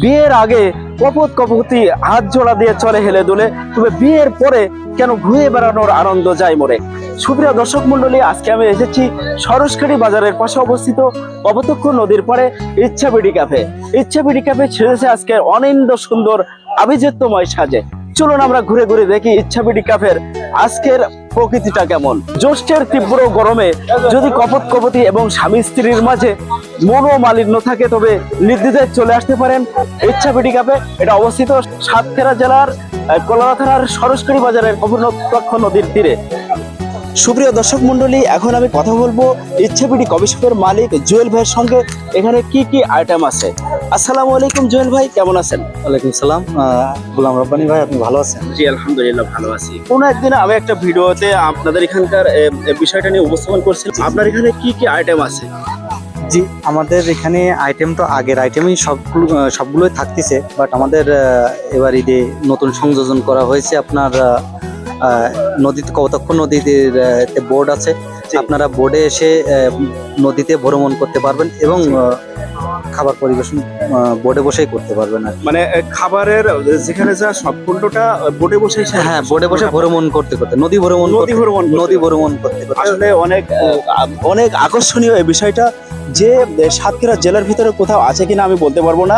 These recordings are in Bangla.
বিয়ের আগে কপত কপতি হাত জোড়া দিয়ে চলে হেলে দুলে, তবে বিয়ের পরে কেন ঘুরে বেড়ানোর আনন্দ যায় মরে। সুপ্রিয় দর্শক মন্ডলী, আজকে আমি এসেছি সরস্বতী বাজারের পাশে অবস্থিত কপোতাক্ষ নদীর পাড়ে ইচ্ছাবিডি ক্যাফে। ইচ্ছাবিডি ক্যাফে ছেড়েছে আজকে অনিন্দ সুন্দর আভিজাত্যময় সাজে। চলুন আমরা ঘুরে ঘুরে দেখি ইচ্ছাবিডি ক্যাফের আজকের প্রকৃতিটা কেমন। জ্যৈষ্ঠের তীব্র গরমে যদি কপত কপতি এবং স্বামী স্ত্রীর মাঝে মনোমালিন্য থাকে, তবে নির্দ্বিধায় চলে আসতে পারেন ইচ্ছাবিডি ক্যাফে। এটা অবস্থিত সাতক্ষীরা জেলার কলারা থানার সরস্বতী বাজারের কপোতাক্ষ নদীর তীরে। সুপ্রিয় দর্শক মন্ডলী, এখন আমি কথা বলবো ইচ্ছাবিডি কফি শপের মালিক জুয়েল ভাইয়ের সঙ্গে। এখানে কি কি আইটেম আছে? আসসালামু আলাইকুম জুয়েল ভাই, কেমন আছেন? ওয়ালাইকুম সালাম। গোলাম রব্বানী ভাই, আপনি ভালো আছেন? জি আলহামদুলিল্লাহ ভালো আছি। কোনো একদিন আমি একটা ভিডিওতে আপনাদের এখানকার বিষয়টা নিয়ে উপস্থাপন করছিলাম। আপনার এখানে কি কি আইটেম আছে? জি, আমাদের এখানে আইটেম তো আগের আইটেমই সবগুলোই থাকতেছে, বাট আমাদের এবার ঈদে নতুন সংযোজন করা হয়েছে। আপনার নদীতে কপোতাক্ষ নদীতে বোর্ড আছে, আপনারা বোর্ডে এসে নদীতে ভ্রমণ করতে পারবেন এবং খাবার পরিবেশন বোর্ডে বসেই করতে পারবেন। আর মানে খাবারের যেখানে যা সম্পূর্ণটা বোটে বসে, হ্যাঁ, বোর্ডে বসে ভ্রমণ করতে করতে নদী ভ্রমণ করতে করতে আসলে অনেক আকর্ষণীয় এই বিষয়টা। যে সাতক্ষীরা জেলার ভিতরে কোথাও আছে কিনা আমি বলতে পারবো না,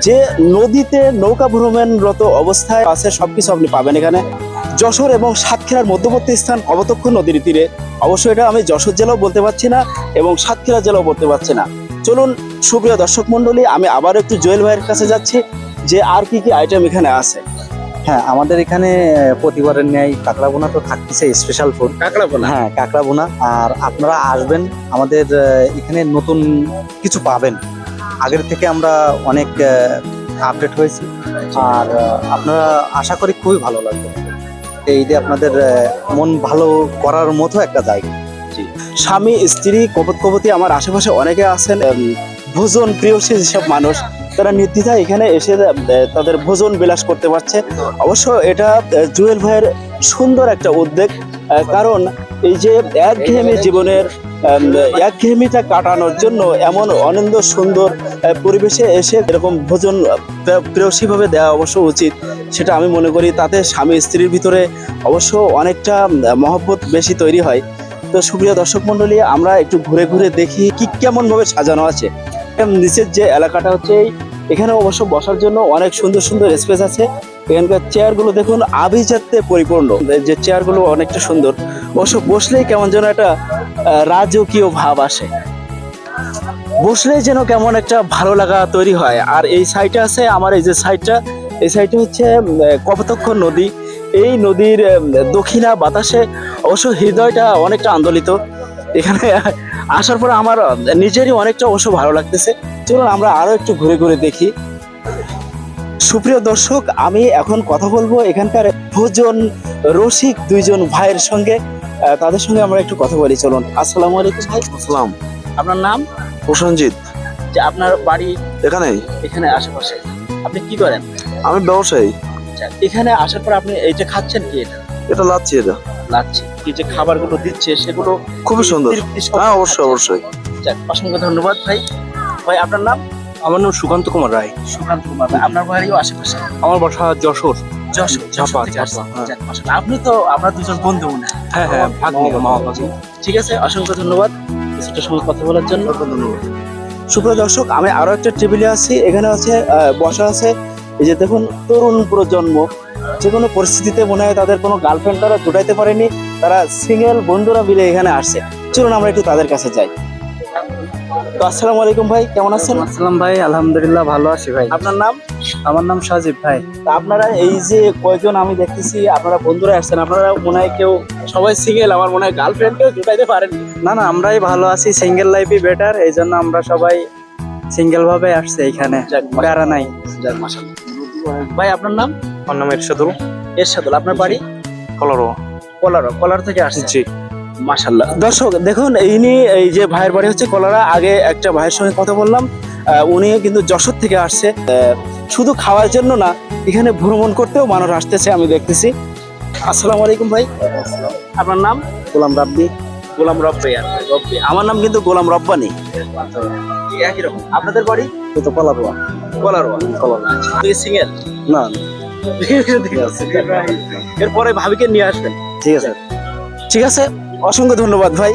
যে নদীতে নৌকা ভ্রমণরত অবস্থায় আছে সবকিছু আপনি পাবেন এখানে। যশোর এবং সাতক্ষীরার মধ্যবর্তী স্থান কপোতাক্ষ নদীর তীরে। অবশ্যই এটা আমি যশোর জেলাও বলতে পারছি না এবং সাতক্ষীরা জেলাও বলতে পারছি না। চলুন সুপ্রিয় দর্শক মন্ডলী, আমি আবার একটু জুয়েল ভাইয়ের কাছে যাচ্ছি যে আর কি কি আইটেম এখানে আছে। হ্যাঁ, আমাদের এখানে প্রতিবারের ন্যায় কাঁকড়া বোনা তো থাকতেছে, স্পেশাল ফুড কাঁকড়া বোনা। হ্যাঁ, কাঁকড়া বোনা। আর আপনারা আসবেন, আমাদের এখানে নতুন কিছু পাবেন। আগের থেকে আমরা অনেক আপডেট হয়েছি, আর আপনারা আশা করি খুবই ভালো লাগবে। এই ঈদে আপনাদের মন ভালো করার মতো একটা জায়গা। স্বামী স্ত্রী কপত কপতি আমার আশেপাশে অনেকে আছেন, ভোজন প্রিয়সী যেসব মানুষ, তারা নির্দ্বিধায় এখানে এসে তাদের ভোজন বিলাস করতে পারছে। অবশ্য এটা জুয়েল ভাইয়ের সুন্দর একটা উদ্যোগ, কারণ এই যে একঘেয়েমি জীবনের একঘেয়েমিটা কাটানোর জন্য এমন আনন্দ সুন্দর পরিবেশে এসে এরকম ভোজন প্রেয়সী ভাবে দেওয়া অবশ্য উচিত। সেটা আমি মনে করি, তাতে স্বামী স্ত্রীর ভিতরে অবশ্য অনেকটা মহব্বত বেশি তৈরি হয়। তো সুপ্রিয় দর্শক মন্ডলী, আমরা একটু ঘুরে ঘুরে দেখি কি কেমন ভাবে সাজানো আছে। নিচের যে এলাকাটা হচ্ছে, এখানে অবশ্য বসার জন্য অনেক সুন্দর সুন্দর স্পেস আছে। এখানকার চেয়ারগুলো দেখুন আভিজাত্যে পরিপূর্ণ, যে চেয়ারগুলো অনেকটা সুন্দর। অবশ্য বসলেই কেমন যেন একটা রাজকীয় ভাব আসে, বসলেই যেন কেমন একটা ভালো লাগা তৈরি হয়। আর এই সাইডে আছে আমার, এই যে সাইডটা, এই সাইডটা হচ্ছে কপোতাক্ষ নদী। এই নদীর দক্ষিণা বাতাসে অবশ্য হৃদয়টা অনেকটা আন্দোলিত। এখানে আসার পরে আমার নিজেরই অনেকটা অবশ্য ভালো লাগতেছে। চলুন আমরা আরো একটু ঘুরে ঘুরে দেখি। সুপ্রিয় দর্শক, আমি এখন কথা বলবো এখানকার ভোজন রসিক দুইজন ভাইয়ের সঙ্গে। তাদের সঙ্গে আমরা একটু কথা বলি। চলুন। আসসালামু আলাইকুম ভাই। আসসালাম। আপনার নাম? প্রসেনজিৎ। যে আপনার বাড়ি এখানে আশেপাশে? আপনি কি করেন? আমি ব্যবসায়ী। এখানে আসার পর আপনি এই যে খাচ্ছেন কি? এটা লাচ্ছি। লাচ্ছি। এই যে খাবারগুলো দিচ্ছে সেগুলো খুবই সুন্দর। হ্যাঁ, অবশ্যই। অসংখ্য ধন্যবাদ ভাই। ভাই আপনার নাম? আমার নাম সুকান্ত কুমার রায়। সুকান্ত কুমার ভাই, আপনার বাড়িও আশেপাশে? আমার বাসা যশোর। আপনি তো আমরা দুজন বন্ধু মনে হয়? হ্যাঁ, ভাগ্নি, মহাভাগ্নি। ঠিক আছে, অসংখ্য ধন্যবাদ কিছুটা সময় কথা বলার জন্য। ধন্যবাদ। সুপ্রিয় দর্শক, আমি আরো একটা টেবিলে আছি। এখানে আছে বসা আছে, এই যে দেখুন তরুণ প্রজন্ম, যে কোনো পরিস্থিতিতে মনে হয় তাদের কোনো গার্লফ্রেন্ড তারা জোটাইতে পারেনি, তারা সিঙ্গেল বন্ধুরা মিলে এখানে আসছে। চলুন আমরা একটু তাদের কাছে যাই। তো আসসালামু আলাইকুম ভাই, কেমন আছেন? আসসালাম ভাই, আলহামদুলিল্লাহ ভালো আছি ভাই। আপনার নাম? আমার নাম সাজিব ভাই। আপনারা এই যে কয়জন আমি দেখতেছি আপনারা বন্ধুরা আসছেন, আপনারা মনে হয় কেউ সবাই সিঙ্গেল, আমার মনে হয় গার্লফ্রেন্ড কেউ জোটাইতে পারেননি। না, আমরাই ভালো আছি, সিঙ্গেল লাইফই বেটার, এই জন্য আমরা সবাই সিঙ্গেল ভাবে আসছে এখানে, প্যারা নাই। মাশাআল্লাহ। ভাই আপনার নাম? আমার নাম এরশাদুল। এরশাদুল। আপনার বাড়ি? কলার থেকে আসছে? জি। মাশাআল্লাহ। দর্শক দেখুন, এই যে ভাইয়ের বাড়ি হচ্ছে কলারা। আগে একটা ভাইয়ের সঙ্গে কথা বললাম, উনি কিন্তু যশোর থেকে আসছে। শুধু খাওয়ার জন্য না, এখানে ভ্রমণ করতেও মানুষ আসতেছে আমি দেখতেছি। আসসালামু আলাইকুম ভাই। আপনার নাম? গোলাম রাব্বি। গোলাম রব্বানি। আমার নাম কিন্তু গোলাম রব্বানি। একই রকম। আপনাদের বাড়ি? তো কলাপোয়া। কলারোয়া। তুই সিঙ্গেল? না, ঠিক আছে। এরপরে ভাবিকে নিয়ে আসবেন। ঠিক আছে। ঠিক আছে, অসংখ্য ধন্যবাদ ভাই,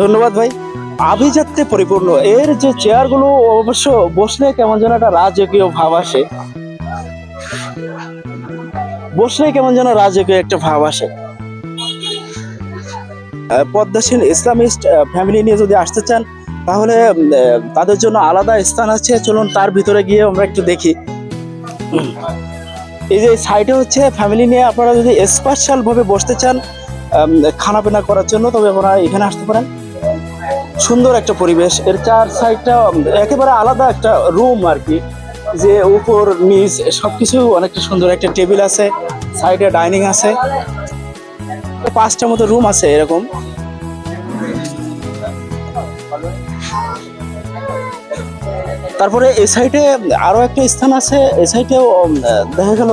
ধন্যবাদ ভাই। আভিজাত্যে পরিপূর্ণ এর যে চেয়ারগুলো, অবশ্য বসলে কেমন যেন একটা রাজকীয় ভাব আসে, বসলে কেমন যেন রাজকীয় একটা ভাব আসে। পদ্মাসীন ইসলামিস্ট ফ্যামিলি নিয়ে যদি আসতে চান তাহলে তাদের জন্য আলাদা স্থান আছে, চলুন তার ভিতরে গিয়ে আমরা একটু দেখি। এই যে সাইডে হচ্ছে ফ্যামিলি নিয়ে আপনারা যদি স্পেশাল ভাবে বসতে চান খানা পিনা করার জন্য, তবে আপনারা এখানে আসতে পারেন। সুন্দর একটা পরিবেশ, এর চার সাইডটা একেবারে আলাদা একটা রুম আর কি, যে উপর নিচ সবকিছু অনেকটা সুন্দর। একটা টেবিল আছে, সাইডে ডাইনিং আছে, 5টা মতো রুম আছে এরকম। তারপরে এই সাইডে আরো একটা স্থান আছে, এই সাইডেও দেখা গেল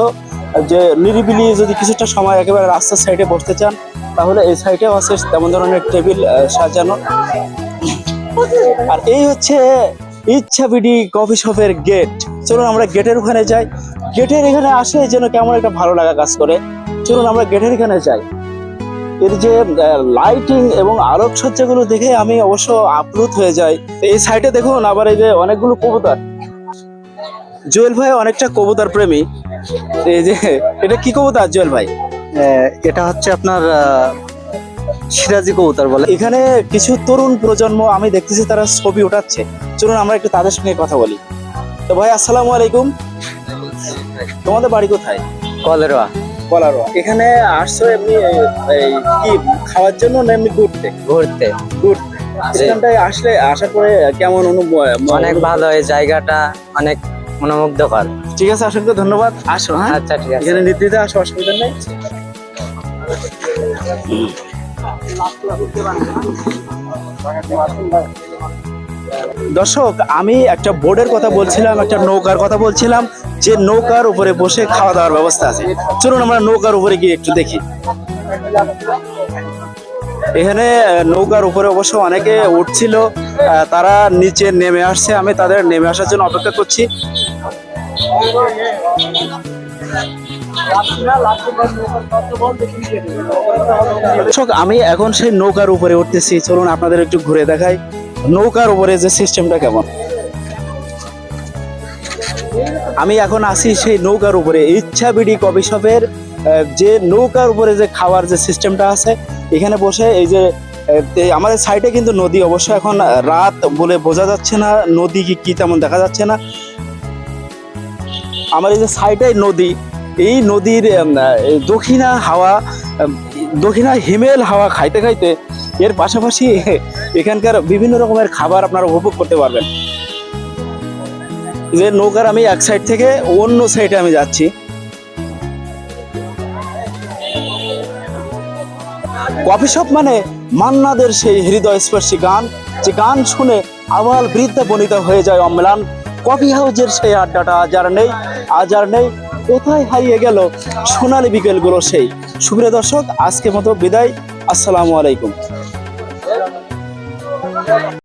যে নিরিবিলি যদি কিছুটা সময় একেবারে রাস্তার সাইডে বসতে চান তাহলে এই সাইডেও আছে তেমন ধরনের টেবিল সাজানো। আর এই হচ্ছে ইচ্ছাবিডি কফি শপের গেট। চলুন আমরা গেটের ওখানে যাই। গেটের এখানে আসে যেন কেমন একটা ভালো লাগা কাজ করে। চলুন আমরা গেটের এখানে যাই। এর যে লাইটিং এবং আলোকসজ্জাগুলো দেখে আমি অবশ্য আপ্লুত হয়ে যাই। এই সাইডে দেখুন আবার এই যে অনেকগুলো কবুতর। জুয়েল ভাই অনেকটা কবুতর প্রেমী। এই যে এটা কি কবুতর জুয়েল ভাই? এটা হচ্ছে আপনার সিরাজি কবুতর বলে। এখানে কিছু তরুণ প্রজন্ম আমি দেখতেছি তারা ছবি উঠাচ্ছে, চলুন আমরা একটু তাদের সঙ্গে কথা বলি। তো ভাই আসসালামু আলাইকুম, তোমাদের বাড়ি কোথায়? কলেরা। কলারোয়া। এখানে আসছো এমনি এই কি খাওয়ার জন্য না এমনি ঘুরতে? ঘুরতে। ঘুরতে। এখানটায় আসলে আসার পরে কেমন অনেক ভালো, এই জায়গাটা অনেক মনোমুগ্ধকর। ঠিক আছে, অসংখ্য ধন্যবাদ। আসো। হ্যাঁ, আচ্ছা ঠিক আছে। এখানে নির্দিতে আসো, অসুবিধা নেই। দর্শক, আমি একটা বোর্ডের কথা বলছিলাম, একটা নৌকার কথা বলছিলাম, যে নৌকার উপরে বসে খাওয়া দাওয়ার ব্যবস্থা আছে। চলুন আমরা নৌকার উপরে গিয়ে একটু দেখি। এখানে নৌকার উপরে অবশ্য অনেকে উঠছিল, তারা নিচে নেমে আসছে, আমি তাদের নেমে আসার জন্য অপেক্ষা করছি। দর্শক, আমি এখন সেই নৌকার উপরে উঠতেছি, চলুন আপনাদের একটু ঘুরে দেখাই নৌকার উপরে যে সিস্টেমটা কেমন। আমি এখন আছি সেই নৌকার উপরে, ইচ্ছাবিডি কফি শপের যে নৌকার উপরে যে খাওয়ার যে সিস্টেমটা আছে, এখানে বসে এই যে আমাদের সাইডে কিন্তু নদী, অবশ্য এখন রাত বলে বোঝা যাচ্ছে না নদী কি তেমন দেখা যাচ্ছে না। আমার এই যে সাইডে নদী, এই নদীর দক্ষিণা হাওয়া, দক্ষিণা হিমেল হাওয়া খাইতে খাইতে এর পাশাপাশি এখানকার বিভিন্ন রকমের খাবার আপনারা উপভোগ করতে পারবেন। যে নৌকার আমি এক সাইড থেকে অন্য সাইডে আমি যাচ্ছি। কফি শপ মানে মান্নাদের সেই হৃদয়স্পর্শী গান, যে গান শুনে আবাল বৃদ্ধা বনিতা হয়ে যায় অম্লান। কফি হাউজের সেই আড্ডাটা আজ আর নেই, কোথায় হারিয়ে গেল সোনালী বিকেলগুলো সেই। সুপ্রিয় দর্শক, আজকের মতো বিদায়, আসসালামু আলাইকুম।